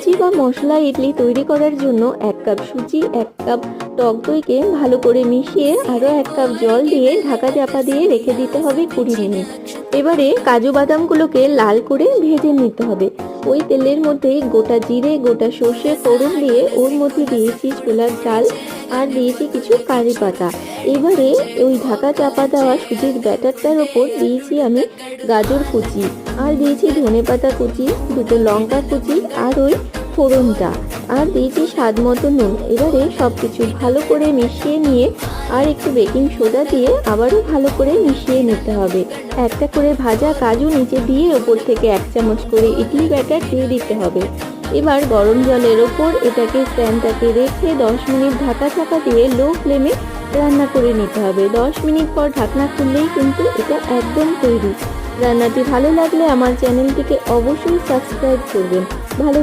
লুচি বা মশলা ইডলি তৈরি করার জন্য 1 কাপ সুজি, 1 কাপ টক দইকে ভালো করে মিশিয়ে আরও 1 কাপ জল দিয়ে ঢাকা চাপা দিয়ে রেখে দিতে হবে 20 মিনিট। এবারে কাজু বাদামগুলোকে লাল করে ভেজে নিতে হবে। ওই তেলের মধ্যে গোটা জিরে, গোটা সর্ষে ফোড়ন দিয়ে ওর মধ্যে দিয়েছি ছোলার ডাল আর দিয়েছি কিছু কারি পাতা। এবারে ওই ঢাকা চাপা দেওয়া সুজির ব্যাটারটার ওপর দিয়েছি আমি গাজর কুচি আর দিয়েছি ধনেপাতা কুচি, দুটো লঙ্কা কুচি আর ওই ফোড়নটা, আর দিয়েছি স্বাদ মতো নুন। এবারে সব কিছু ভালো করে মিশিয়ে নিয়ে আর একটু বেকিং সোডা দিয়ে আবারও ভালো করে মিশিয়ে নিতে হবে। একটা করে ভাজা কাজু নিচে দিয়ে ওপর থেকে 1 চামচ করে ইডলি ব্যাটার দিয়ে দিতে হবে। এবার গরম জলের ওপর এটাকে স্ট্যান্ডটাকে রেখে 10 মিনিট ঢাকা চাপা দিয়ে লো ফ্লেমে রান্না করে নিতে হবে। 10 মিনিট পর ঢাকনা খুললেই কিন্তু এটা একদম তৈরি। রান্নাটি ভালো লাগলে আমার চ্যানেলটিকে অবশ্যই সাবস্ক্রাইব করবেন। ভালো